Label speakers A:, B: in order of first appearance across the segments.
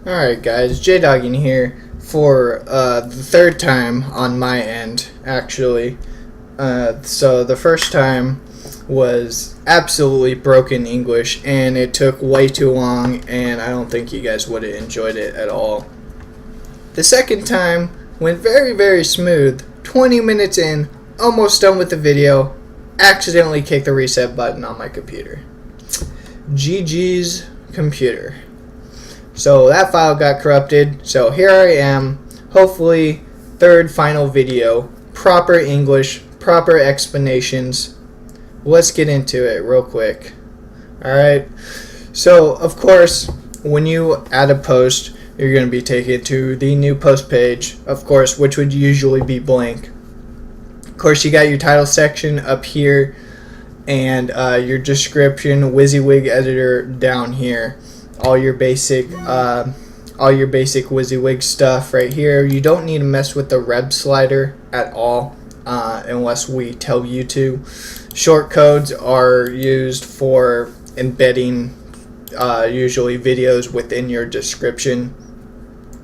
A: Alright guys, J-Dogging here for the third time on my end, actually. So the first time was absolutely broken English, and it took way too long, and I don't think you guys would have enjoyed it at all. The second time went very smooth. 20 minutes in, almost done with the video, accidentally kicked the reset button on my computer. GG's computer. So that file got corrupted, so here I am, hopefully third final video, proper English, proper explanations. Let's get into it real quick. Alright, so of course when you add a post, you're going to be taken to the new post page, of course, which would usually be blank. Of course, you got your title section up here and your description, WYSIWYG editor down here. All your basic WYSIWYG stuff right here. You don't need to mess with the reb slider at all unless we tell you to. Short codes are used for embedding usually videos within your description.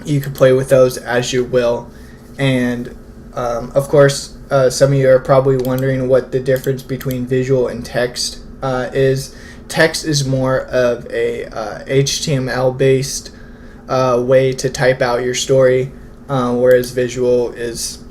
A: You can play with those as you will. And of course, some of you are probably wondering what the difference between visual and text is. Text is more of a HTML based way to type out your story, whereas visual is,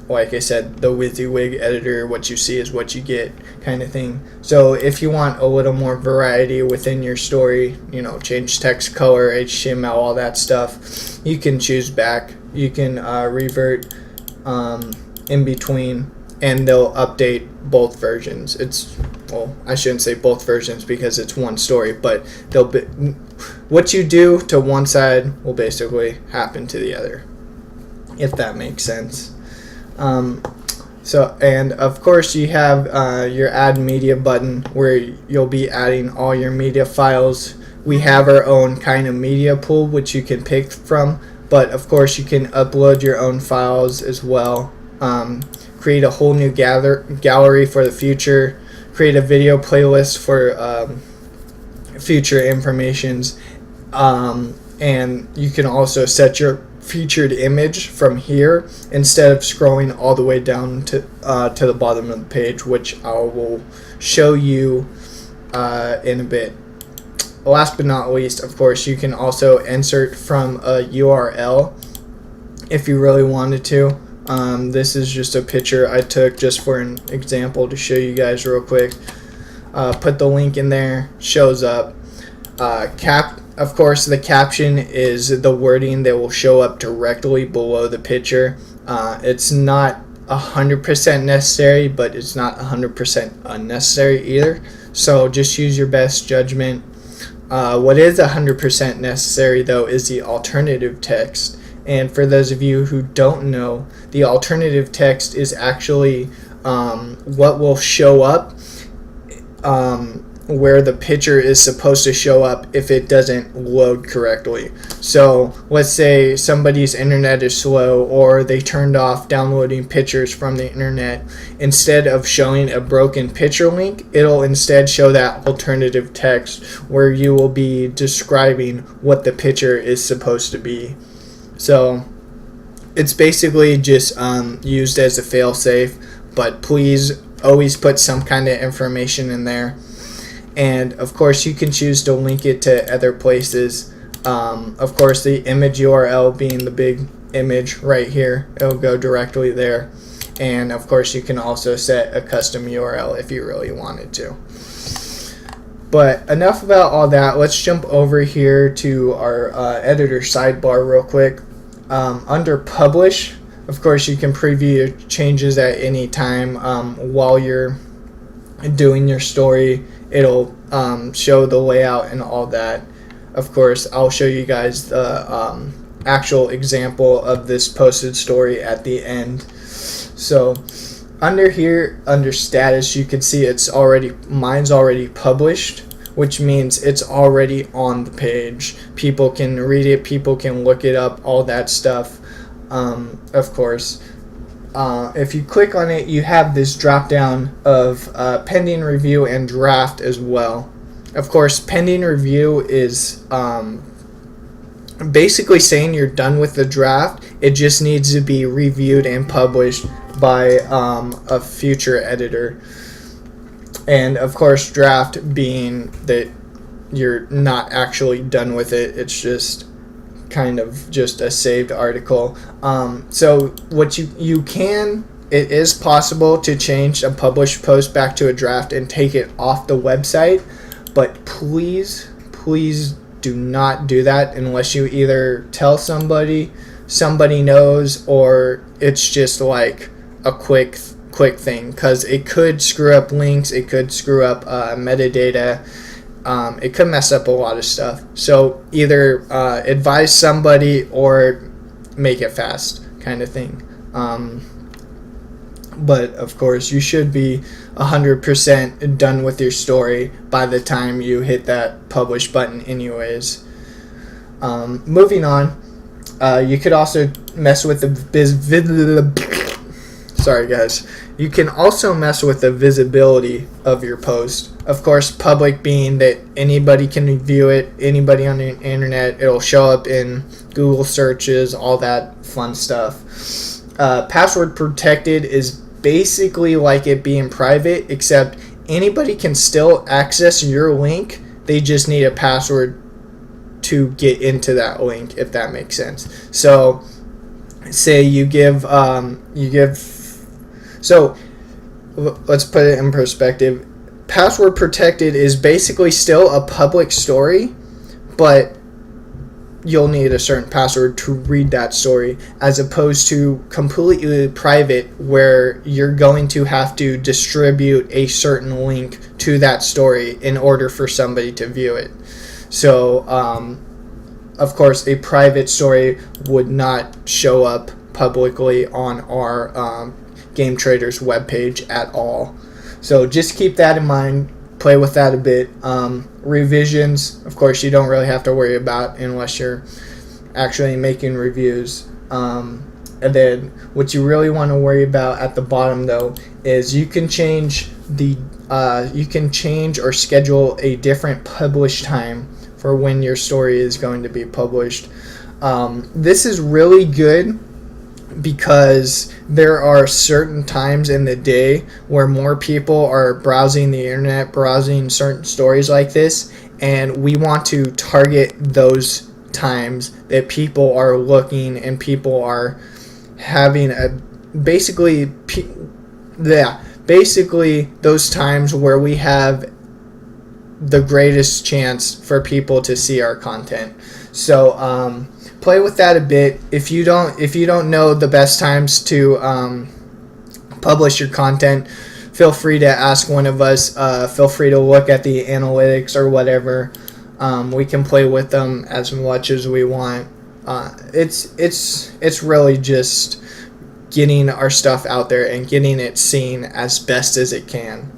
A: like I said, the WYSIWYG editor. What you see is what you get, kind of thing. So if you want a little more variety within your story, you know, change text color, HTML, all that stuff, you can choose back. You can revert in between, and they'll update both versions. Well, I shouldn't say both versions because it's one story, but they'll be, what you do to one side will basically happen to the other, if that makes sense. And of course you have your add media button where you'll be adding all your media files. We have our own kind of media pool which you can pick from, but of course you can upload your own files as well. Create a whole new gallery for the future. Create a video playlist for future informations, and you can also set your featured image from here instead of scrolling all the way down to the bottom of the page, which I will show you in a bit. Last but not least, of course, you can also insert from a URL if you really wanted to. This is just a picture I took just for an example to show you guys real quick. Put the link in there, shows up. Of course, the caption is the wording that will show up directly below the picture. It's not 100% necessary, but it's not 100% unnecessary either. So just use your best judgment. What is 100% necessary though is the alternative text. And for those of you who don't know, the alternative text is actually what will show up where the picture is supposed to show up if it doesn't load correctly. So let's say somebody's internet is slow, or they turned off downloading pictures from the internet. Instead of showing a broken picture link, it'll instead show that alternative text where you will be describing what the picture is supposed to be. So it's basically just used as a fail-safe, but please always put some kind of information in there. And of course you can choose to link it to other places. Of course, the image URL being the big image right here, it'll go directly there. And of course you can also set a custom URL if you really wanted to. But enough about all that. Let's jump over here to our editor sidebar real quick. Under publish, of course you can preview your changes at any time while you're doing your story. It'll show the layout and all that. Of course, I'll show you guys the actual example of this posted story at the end. So under here, under status, you can see mine's already published, which means it's already on the page. People can read it, people can look it up, all that stuff. Of course, if you click on it, you have this drop down of pending review and draft as well. Of course, pending review is basically saying you're done with the draft. It just needs to be reviewed and published by a future editor. And of course, draft being that you're not actually done with it. It's just kind of just a saved article. So what you can, it is possible to change a published post back to a draft and take it off the website, but please do not do that unless you either tell somebody knows, or it's just like a quick thing, because it could screw up links, it could screw up metadata. It could mess up a lot of stuff. So either advise somebody or make it fast, kind of thing. But of course, you should be 100% done with your story by the time you hit that publish button anyways. Moving on, you could also mess with the sorry guys. You can also mess with the visibility of your post. Of course, public being that anybody can view it, anybody on the internet, it'll show up in Google searches, all that fun stuff. Password protected is basically like it being private, except anybody can still access your link. They just need a password to get into that link, if that makes sense. So say so let's put it in perspective. Password protected is basically still a public story, but you'll need a certain password to read that story, as opposed to completely private, where you're going to have to distribute a certain link to that story in order for somebody to view it. So, of course, a private story would not show up publicly on our GameTraders webpage at all. So just keep that in mind. Play with that a bit. Revisions, of course, you don't really have to worry about unless you're actually making reviews. And then what you really want to worry about at the bottom, though, is you can change or schedule a different publish time for when your story is going to be published. This is really good because there are certain times in the day where more people are browsing the internet, browsing certain stories like this, and we want to target those times that people are looking and people are having basically those times where we have the greatest chance for people to see our content. So play with that a bit. If you don't know the best times to publish your content, feel free to ask one of us. Feel free to look at the analytics or whatever. We can play with them as much as we want. It's really just getting our stuff out there and getting it seen as best as it can.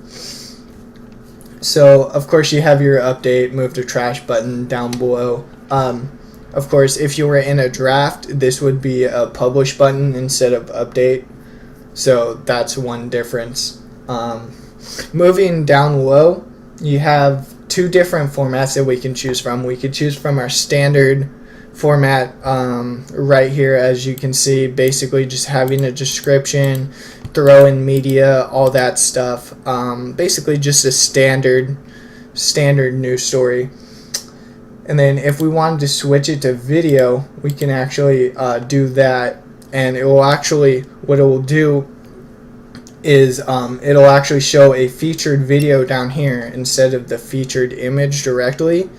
A: So of course you have your update, move to trash button down below. Of course, if you were in a draft, this would be a publish button instead of update. So that's one difference. Moving down low, you have two different formats that we can choose from. We could choose from our standard format right here, as you can see, basically just having a description, throw in media, all that stuff. Basically just a standard news story. And then if we wanted to switch it to video, we can actually do that, and it will actually, what it will do is it'll actually show a featured video down here instead of the featured image directly.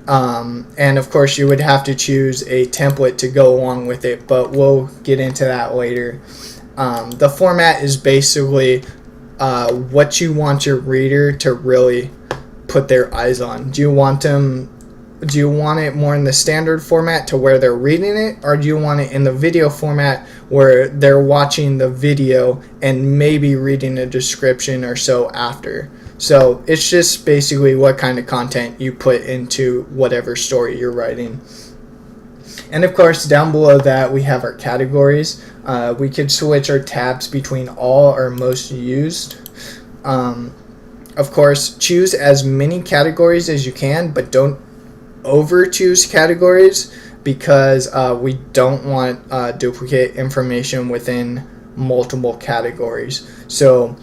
A: And of course you would have to choose a template to go along with it, but we'll get into that later. The format is basically what you want your reader to really put their eyes on. Do you want it more in the standard format to where they're reading it, or do you want it in the video format where they're watching the video and maybe reading a description or so after? So it's just basically what kind of content you put into whatever story you're writing. And of course, down below that we have our categories. We could switch our tabs between all or most used. Of course, choose as many categories as you can, but don't over choose categories. because we don't want duplicate information within multiple categories. So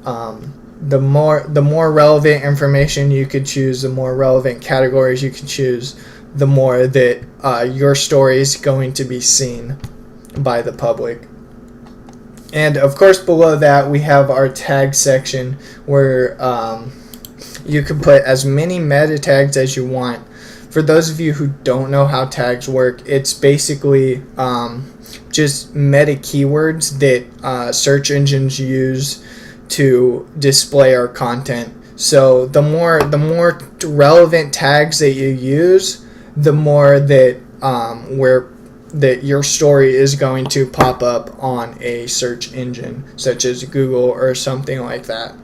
A: the more relevant information you could choose, the more relevant categories you can choose, the more that your story is going to be seen by the public. And of course, below that we have our tag section, where you can put as many meta tags as you want. For those of you who don't know how tags work, it's basically just meta keywords that search engines use to display our content. So the more relevant tags that you use, the more that that your story is going to pop up on a search engine such as Google or something like that.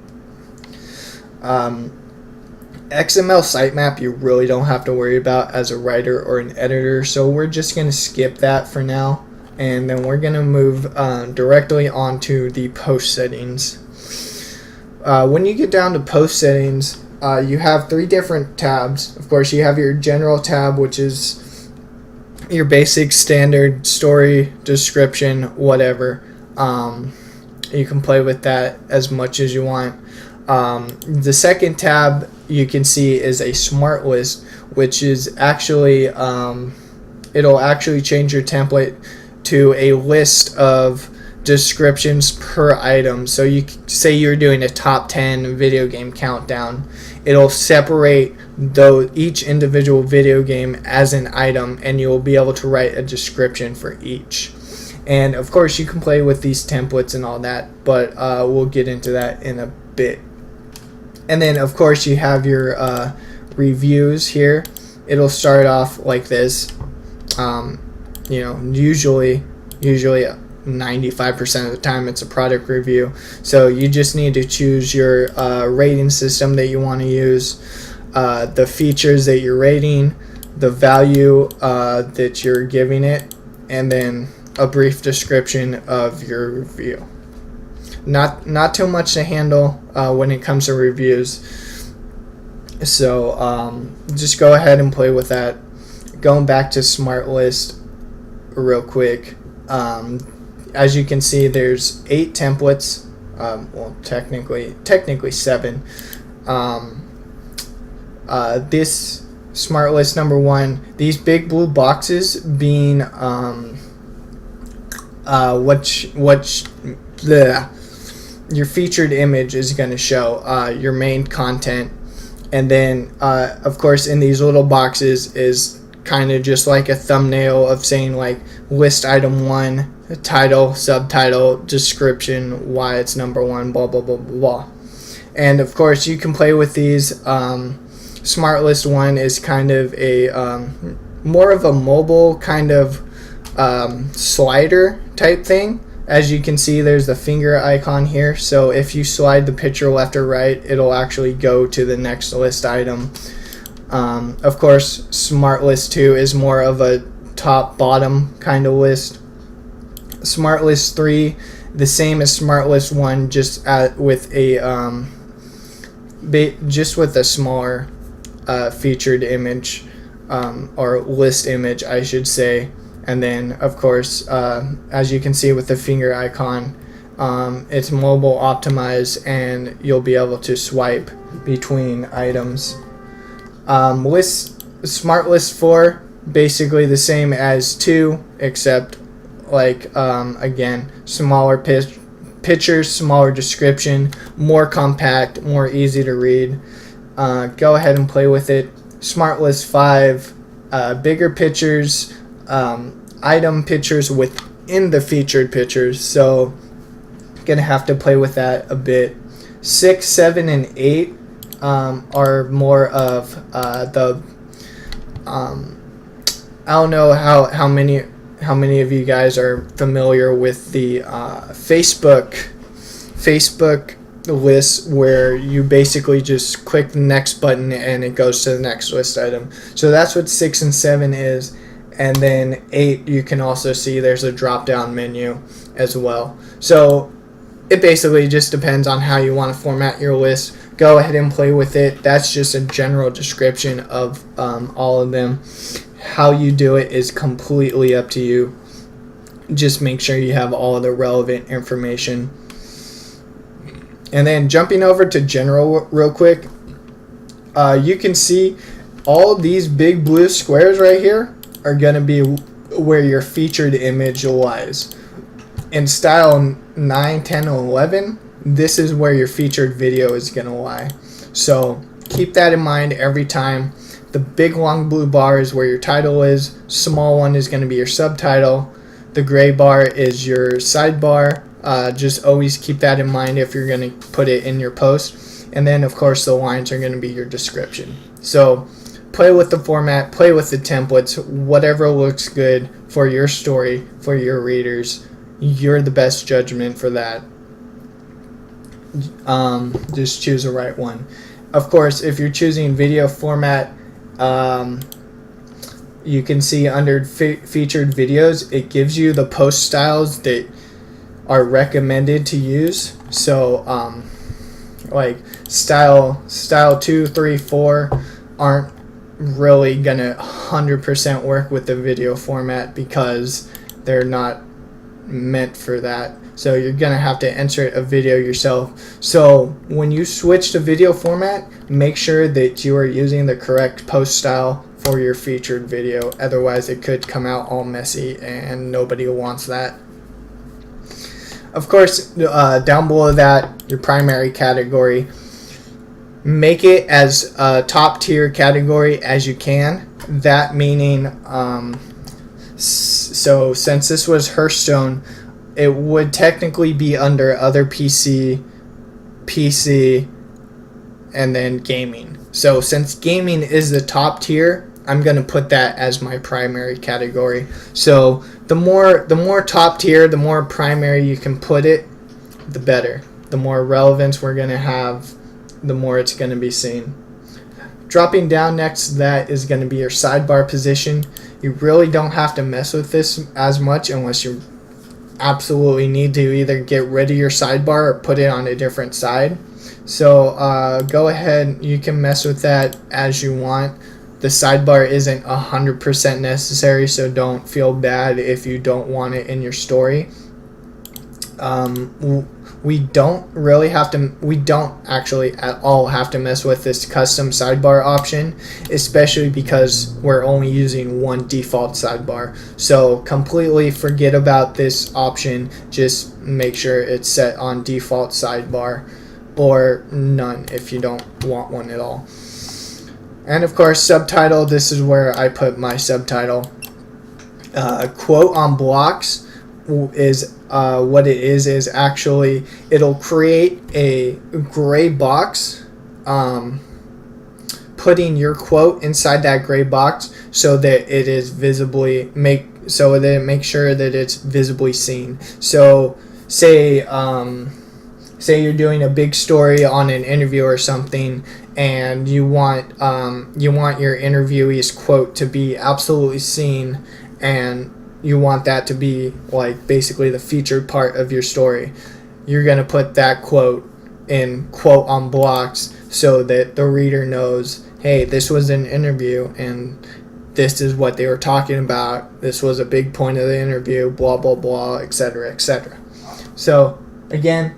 A: XML sitemap you really don't have to worry about as a writer or an editor, so we're just going to skip that for now, and then we're going to move directly onto the post settings. When you get down to post settings, you have 3 different tabs. Of course, you have your general tab, which is your basic standard story, description, whatever. You can play with that as much as you want. The second tab you can see is a smart list, which is actually it'll actually change your template to a list of descriptions per item. So you say you're doing a top 10 video game countdown, it'll separate each individual video game as an item, and you'll be able to write a description for each. And of course you can play with these templates and all that, but we'll get into that in a bit. And then of course you have your reviews here. It'll start off like this. Usually 95% of the time it's a product review. So you just need to choose your rating system that you want to use, the features that you're rating, the value that you're giving it, and then a brief description of your review. Not too much to handle when it comes to reviews. So just go ahead and play with that. Going back to Smart List real quick. As you can see, there's 8 templates. Well, technically 7. This Smart List number 1, these big blue boxes being your featured image is going to show your main content, and then of course in these little boxes is kind of just like a thumbnail of saying like list item 1, title, subtitle, description, why it's number 1, blah blah blah blah blah. And of course you can play with these. Smart List 1 is kind of a more of a mobile kind of slider type thing. As you can see, there's the finger icon here, so if you slide the picture left or right, it'll actually go to the next list item. Of course, Smart List 2 is more of a top-bottom kind of list. Smart List 3, the same as Smart List 1, just with a smaller featured image, or list image, I should say. And then, of course, as you can see with the finger icon, it's mobile optimized, and you'll be able to swipe between items. Smart List 4, basically the same as 2, except again, smaller pictures, smaller description, more compact, more easy to read. Go ahead and play with it. Smart List 5, bigger pictures, item pictures within the featured pictures, so gonna have to play with that a bit. 6, 7, and 8 are more of the I don't know how many of you guys are familiar with the Facebook list, where you basically just click the next button and it goes to the next list item. So that's what 6 and 7 is. And then 8, you can also see there's a drop down menu as well. So it basically just depends on how you want to format your list. Go ahead and play with it. That's just a general description of all of them. How you do it is completely up to you. Just make sure you have all the relevant information. And then jumping over to general real quick, you can see all these big blue squares right here are going to be where your featured image lies. In style 9, 10, 11, this is where your featured video is going to lie. So keep that in mind every time. The big long blue bar is where your title is. Small one is going to be your subtitle. The gray bar is your sidebar. Just always keep that in mind if you're going to put it in your post. And then, of course, the lines are going to be your description. So play with the format, play with the templates, whatever looks good for your story, for your readers. You're the best judgment for that. Just choose the right one. Of course, if you're choosing video format, you can see under featured videos, it gives you the post styles that are recommended to use. So like style 2, 3, 4 aren't really gonna 100% work with the video format because they're not meant for that. So you're gonna have to insert a video yourself. So when you switch to video format, make sure that you are using the correct post style for your featured video. Otherwise it could come out all messy and nobody wants that. Of course, down below that, your primary category, make it as a top tier category as you can. That meaning, so since this was Hearthstone, it would technically be under other PC, and then gaming. So since gaming is the top tier, I'm going to put that as my primary category. So the more top tier, the more primary you can put it, the better. The more relevance we're going to have, the more it's going to be seen. Dropping down next to that is going to be your sidebar position. You really don't have to mess with this as much unless you absolutely need to either get rid of your sidebar or put it on a different side. So go ahead, you can mess with that as you want. The sidebar isn't 100% necessary, so don't feel bad if you don't want it in your story. We don't actually at all have to mess with this custom sidebar option, especially because we're only using one default sidebar. So completely forget about this option. Just make sure it's set on default sidebar or none if you don't want one at all. And of course, subtitle, this is where I put my subtitle. Quote on blocks is what it is actually it'll create a gray box, putting your quote inside that gray box so that it is makes sure that it's visibly seen. So say you're doing a big story on an interview or something, and you want your interviewee's quote to be absolutely seen, and you want that to be like basically the featured part of your story. You're going to put that quote in quote on blocks so that the reader knows, hey, this was an interview and this is what they were talking about. This was a big point of the interview, blah, blah, blah, etc., etc. So again,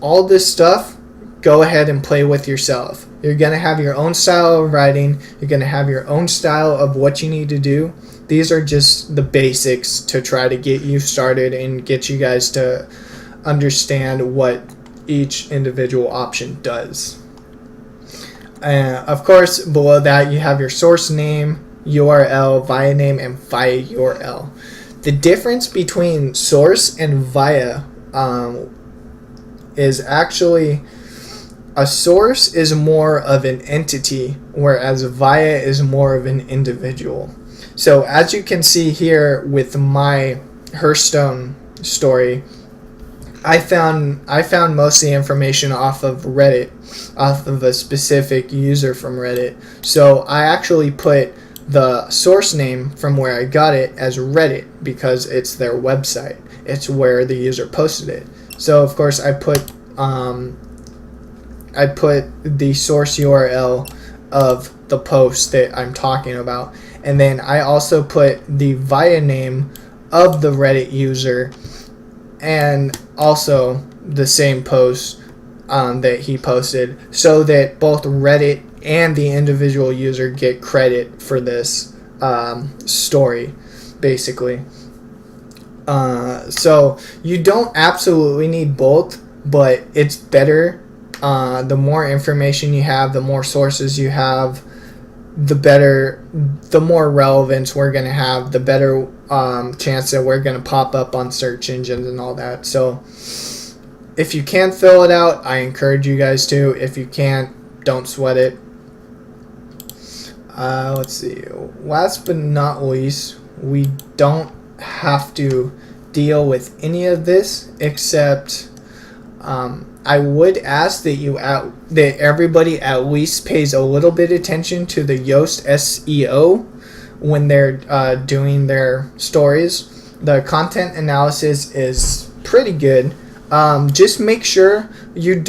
A: all this stuff, go ahead and play with yourself. You're going to have your own style of writing. You're going to have your own style of what you need to do. These are just the basics to try to get you started and get you guys to understand what each individual option does. Of course, below that you have your source name, URL, via name, and via URL. The difference between source and via is actually a source is more of an entity, whereas via is more of an individual. So as you can see here with my Hearthstone story, I found most of the information off of Reddit, off of a specific user from Reddit. So I actually put the source name from where I got it as Reddit because it's their website. It's where the user posted it. So of course I put the source URL of the post that I'm talking about. and then I also put the via name of the Reddit user, and also the same post that he posted, so that both Reddit and the individual user get credit for this story, basically. So you don't absolutely need both, but it's better. The more information you have, the more sources you have, the better, the more relevance we're going to have, the better chance that we're going to pop up on search engines and all that. So if you can fill it out, I encourage you guys to. If you can't, don't sweat it. Let's see. Last but not least, we don't have to deal with any of this, except I would ask that everybody at least pays a little bit of attention to the Yoast SEO when they're doing their stories. The content analysis is pretty good. Just make sure you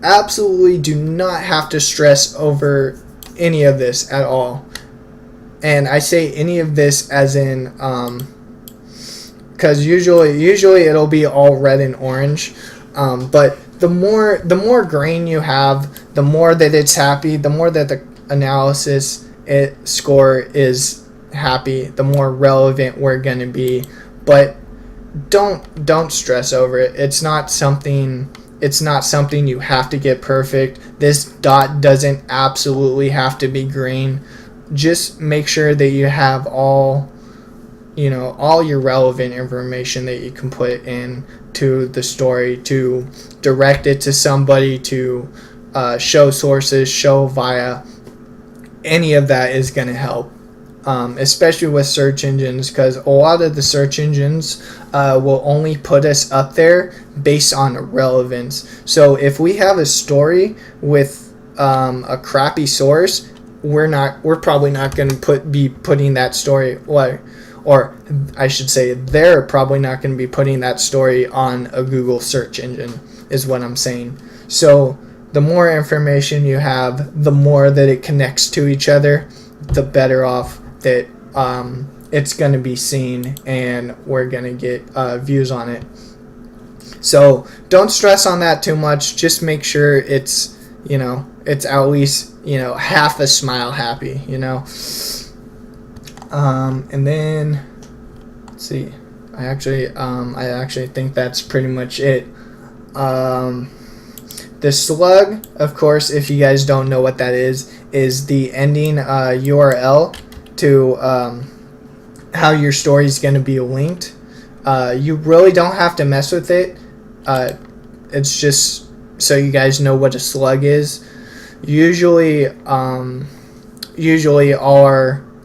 A: absolutely do not have to stress over any of this at all. And I say any of this as in, because usually it'll be all red and orange. But the more grain you have, the more that it's happy, the more that the analysis score is happy, the more relevant we're going to be. But don't stress over it. It's not something you have to get perfect. This dot doesn't absolutely have to be green. Just make sure that you have all your relevant information that you can put in to the story, to direct it to somebody, to show sources, show via. Any of that is going to help, especially with search engines, because a lot of the search engines will only put us up there based on relevance. So if we have a story with a crappy source, we're probably not going to be putting that story, or I should say they're probably not going to be putting that story on a Google search engine, is what I'm saying. So the more information you have, the more that it connects to each other, the better off that it's going to be seen, and we're going to get views on it. So don't stress on that too much. Just make sure it's at least half a smile happy, and then let's see. I actually think that's pretty much it. The slug, of course, if you guys don't know what that is the ending URL to how your story is going to be linked. You really don't have to mess with it. It's just so you guys know what a slug is. Usually all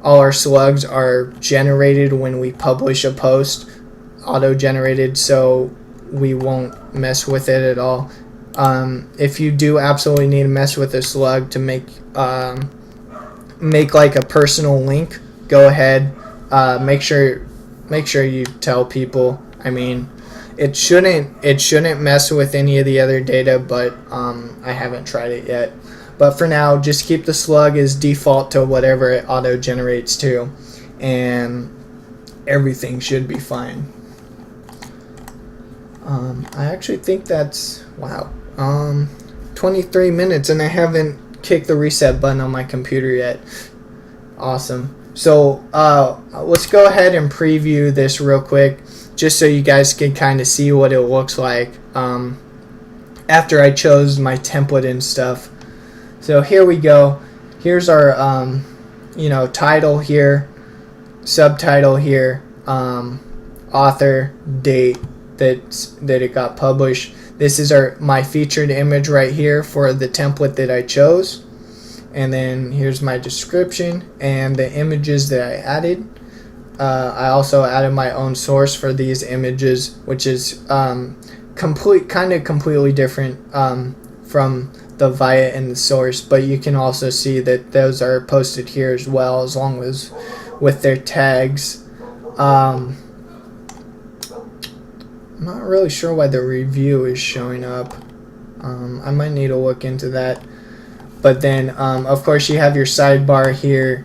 A: our slugs are generated when we publish a post, auto-generated, so we won't mess with it at all. If you do absolutely need to mess with a slug to make like a personal link, go ahead. Make sure you tell people. I mean, it shouldn't mess with any of the other data, but I haven't tried it yet. But for now, just keep the slug as default to whatever it auto generates to, and everything should be fine. I actually think that's 23 minutes, and I haven't kicked the reset button on my computer yet. Awesome. So let's go ahead and preview this real quick, just so you guys can kind of see what it looks like after I chose my template and stuff. So here we go. Here's our title here, subtitle here, author, date that it got published. This is my featured image right here for the template that I chose. And then here's my description and the images that I added. I also added my own source for these images, which is completely different from the via and the source, but you can also see that those are posted here as well, as long as with their tags. I'm not really sure why the review is showing up. I might need to look into that. But then, of course, you have your sidebar here,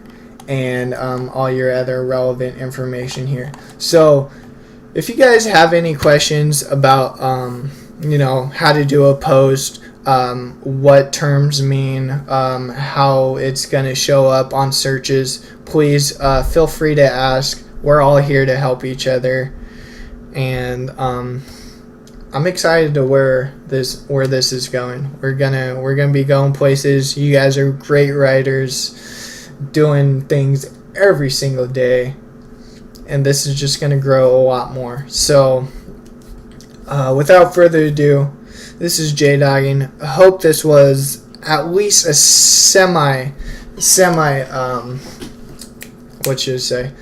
A: and all your other relevant information here. So if you guys have any questions about how to do a post, what terms mean, how it's going to show up on searches, please feel free to ask. We're all here to help each other, and I'm excited to where this is going. We're gonna be going places. You guys are great writers, doing things every single day, and this is just gonna grow a lot more. So without further ado, this is J-Dogging. I hope this was at least a semi what should I say,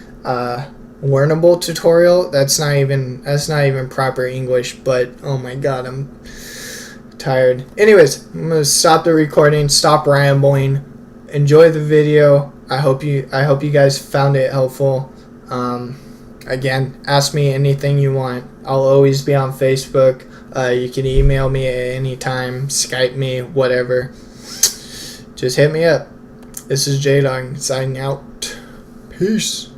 A: learnable tutorial. That's not even proper English, but oh my god, I'm tired. Anyways, I'm gonna stop the recording, stop rambling, enjoy the video. I hope you guys found it helpful. Again, ask me anything you want. I'll always be on Facebook. You can email me at any time, Skype me, whatever. Just hit me up. This is J-Dog signing out. Peace.